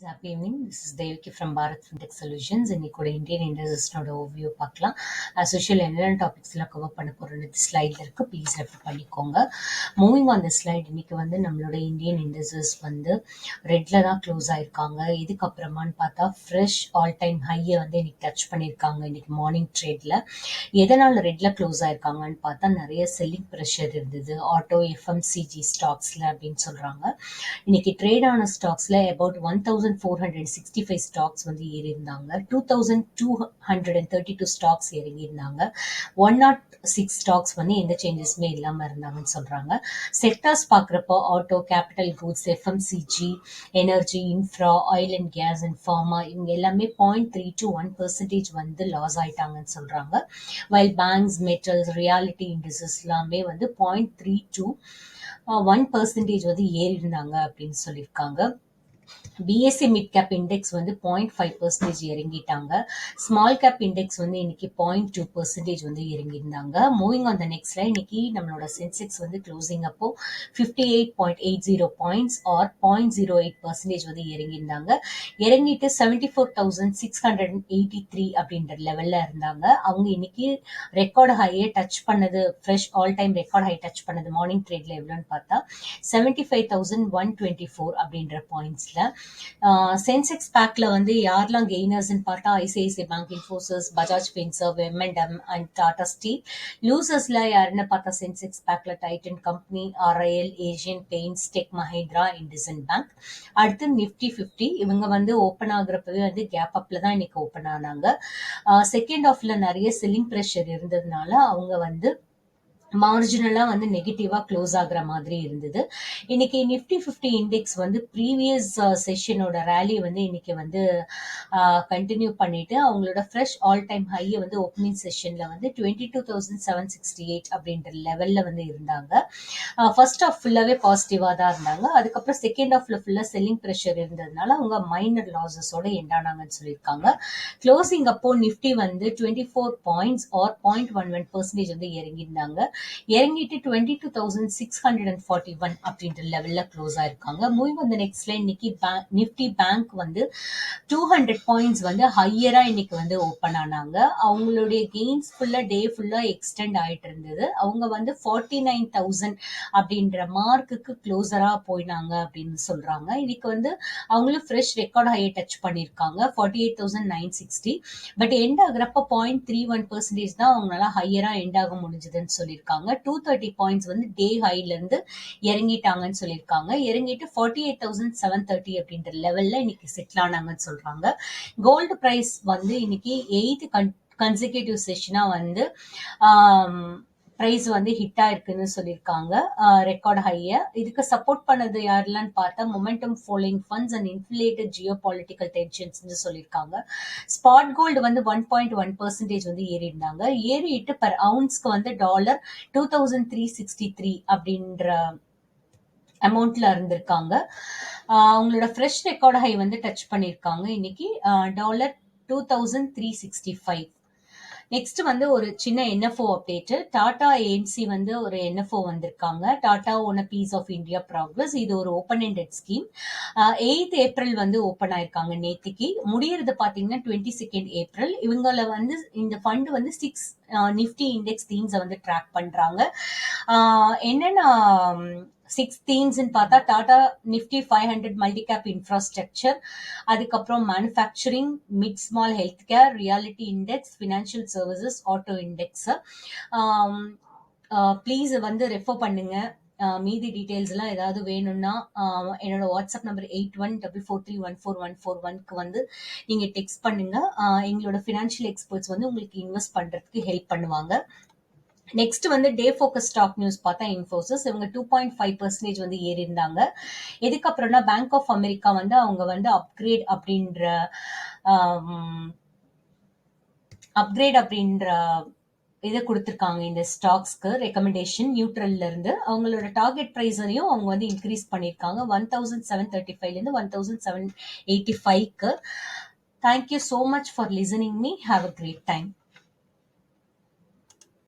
Happy evening. This is Devaki from Bharat Fintech Solutions. இன்னைக்கு Indian இண்டஸ்ட்ரியோட ஓவியூ பார்க்கலாம். As usual, என்னென்ன டாபிக்ஸ்லாம் cover பண்ண போகிறோம் ஸ்லைடில் இருக்குது. ப்ளீஸ் ரெஃபர் பண்ணிக்கோங்க. மூவிங் ஆன் த ஸ்லைட், இன்னைக்கு நம்மளோட இந்தியன் இண்டஸ்ட்ரீஸ் ரெட்டில் தான் க்ளோஸ் ஆயிருக்காங்க. இதுக்கப்புறமான்னு பார்த்தா ஃப்ரெஷ் ஆல் டைம் ஹையை இன்னைக்கு டச் பண்ணியிருக்காங்க. இன்னைக்கு மார்னிங் ட்ரேடில் எதனால் ரெட்டில் க்ளோஸ் ஆயிருக்காங்கன்னு பார்த்தா நிறைய செல்லிங் ப்ரெஷர் இருந்தது ஆட்டோ எஃப்எம்சிஜி ஸ்டாக்ஸில் அப்படின்னு சொல்கிறாங்க. இன்னைக்கு ட்ரேட் ஆன ஸ்டாக்ஸில் அபவுட் 1465 ஸ்டாக்ஸ் ஏறி இருந்தாங்க. 2232 ஸ்டாக்ஸ் இறங்கி இருந்தாங்க. 106 ஸ்டாக்ஸ் எந்த சேஞ்சஸுமே இல்லாமல் இருந்தாங்கன்னு சொல்றாங்க. செக்டர்ஸ் பார்க்குறப்போ auto, capital goods, FMCG, energy, infra, oil and gas and pharma இவங்க எல்லாமே 0.3 to 1% லாஸ் ஆயிட்டாங்கன்னு சொல்றாங்க. While banks, metals, reality industries எல்லாமே 0.3 to 1% ஏறி இருந்தாங்க அப்படின்னு சொல்லியிருக்காங்க. பிஎஸ்சி மிட் கேப் இண்டெக்ஸ் 0.5% இறங்கிட்டாங்க. ஸ்மால் கேப் இண்டெக்ஸ் இன்னைக்கு 0.2% இறங்கியிருந்தாங்க. Moving on the next line, இன்னைக்கு நம்மளோட சென்செக்ஸ் க்ளோசிங் அப்போ 58.80 பாயிண்ட்ஸ் ஆர் 0.08% இறங்கியிருந்தாங்க. இறங்கிட்டு 74,683 அப்படின்ற லெவல்ல இருந்தாங்க. அவங்க இன்னைக்கு ரெக்கார்டு ஹையை டச் பண்ணது, fresh all time record high touch பண்ணது மார்னிங் ட்ரேட்ல எவ்வளோன்னு பார்த்தா 75,124 அப்படின்ற பாயிண்ட்ஸ்ல. சென்செக்ஸ் பேக்ல யாரெல்லாம் கெய்னர்ஸ்ன்னு பார்த்தா ICICI Bank, Infosys, Bajaj Finserv, எம்&எம் அண்ட் டாடா ஸ்டீல். லூசர்ஸ்ல யாருன்னு பார்த்தா சென்செக்ஸ் பேக்ல Titan Company, RIL, Asian Paints, Tech Mahindra, IndusInd Bank. அடுத்து நிஃப்டி 50 இவங்க ஓப்பன் ஆகுறப்பவே கேப் அப்ல தான் இன்னைக்கு ஓப்பன் ஆனாங்க. செகண்ட் ஆஃப்ல நிறைய செல்லிங் ப்ரெஷர் இருந்ததுனால அவங்க மார்ஜினலா நெகட்டிவா க்ளோஸ் ஆகுற மாதிரி இருந்தது. இன்னைக்கு நிஃப்டி 50 இண்டெக்ஸ் ப்ரீவியஸ் செஷனோட ரேலி இன்னைக்கு கண்டினியூ பண்ணிட்டு அவங்களோட ஃப்ரெஷ் ஆல் டைம் ஹையை ஓப்பனிங் செஷன்ல 22,768 அப்படின்ற லெவல்ல இருந்தாங்க. ஃபர்ஸ்ட் ஆஃப் ஃபுல்லாவே பாசிட்டிவா தான் இருந்தாங்க. அதுக்கப்புறம் செகண்ட் ஆஃப்ல ஃபுல்லா செல்லிங் ப்ரெஷர் இருந்ததுனால அவங்க மைனர் லாசஸோட எண்டானாங்கன்னு சொல்லியிருக்காங்க. க்ளோசிங் அப்போ நிஃப்டி 24 பாயிண்ட்ஸ் ஆர் 0.11% இறங்கியிருந்தாங்க. இறங்கிட்டு 22,641 அப்படின்ற லெவல்ல க்ளோஸ் ஆயிருக்காங்க. Moving on the next line, இன்னைக்கு நிஃப்டி பேங்க் 200 பாயிண்ட்ஸ் ஹையரா இன்னைக்கு ஓப்பன் ஆனாங்க. அவங்களுடைய கெயின்ஸ் ஃபுல்லா டே ஃபுல்லா எக்ஸ்டெண்ட் ஆயிட்டு இருந்தது. அவங்க 49,000 அப்படின்ற மார்க்குக்கு க்ளோசரா போயினாங்க அப்படின்னு சொல்றாங்க. இன்னைக்கு அவங்களும் ஃப்ரெஷ் ரெக்கார்ட் ஹையை டச் பண்ணிருக்காங்க 48,960. பட் எண்ட் ஆகுறப்ப 0.31% தான் அவங்களால ஹையரா எண்ட் ஆக முடிஞ்சதுன்னு சொல்லியிருக்காங்க. 230 பாயிண்ட்ஸ் டே ஹைல இருந்து இறங்கிட்டாங்கன்னு சொல்லியிருக்காங்க. இறங்கிட்டு 48,730 அப்படின்ற லெவல்ல இன்னைக்கு செட்டில் ஆனாங்கன்னு சொல்றாங்க. கோல்டு பிரைஸ் இன்னைக்கு 8th கன்சிக்யூட்டிவ் செஷனா பிரைஸ் ஹிட் ஆயிருக்குன்னு சொல்லியிருக்காங்க. ரெக்கார்ட் ஹைய இதுக்கு சப்போர்ட் பண்ணது யாரெல்லாம் பார்த்தா momentum following funds and inflated Jio political tensions சொல்லியிருக்காங்க. ஸ்பாட் கோல்டு 1.1% ஏறி இருந்தாங்க. ஏறிட்டு பர் அவுன்ஸ்க்கு டாலர் 2,363 அப்படின்ற அமௌண்ட்ல இருந்திருக்காங்க. அவங்களோட ஃப்ரெஷ் ரெக்கார்ட் ஹை டச் பண்ணியிருக்காங்க. இன்னைக்கு டாலர் 2,365. நெக்ஸ்ட் ஒரு சின்ன என்எஃப்ஓ அப்டேட். டாடா ஏஎம்சி ஒரு என்எஃப்ஓ வந்திருக்காங்க. Tata own a piece of India progress. இது ஒரு open ended scheme. 8th April open ஆயிருக்காங்க. நேத்திக்கு முடியறது பாத்தீங்கன்னா 22nd ஏப்ரல். இவங்கள இந்த fund 6 Nifty index themes track பண்றாங்க. என்னென்ன 6 themes பார்த்தா Tata Nifty 500 multi cap infrastructure, அதுக்கப்புறம் manufacturing, mid small health care, realty index, financial services, auto index. Please refer பண்ணுங்க. மீதி டீடைல்ஸ் எல்லாம் ஏதாவது வேணும்னா என்னோட வாட்ஸ்அப் நம்பர் 8144314141க்கு நீங்க டெக்ஸ்ட் பண்ணுங்க. எங்களோட ஃபினான்ஷியல் எக்ஸ்பர்ட்ஸ் உங்களுக்கு இன்வெஸ்ட் பண்றதுக்கு ஹெல்ப் பண்ணுவாங்க. Next day focus stock news பார்த்தா இன்ஃபோசிஸ் இவங்க 2.5% ஏறி இருந்தாங்க. எதுக்கப்புறம்னா பேங்க் ஆஃப் அமெரிக்கா அவங்க அப்கிரேட் அப்படின்ற இதை கொடுத்திருக்காங்க. இந்த ஸ்டாக்ஸ்க்கு ரெக்கமெண்டேஷன் நியூட்ரல்ல இருந்து அவங்களோட டார்கெட் பிரைஸையும் அவங்க இன்க்ரீஸ் பண்ணிருக்காங்க 1,735 இருந்து 1,785க்கு. Thank you so much for listening me. Have a great time.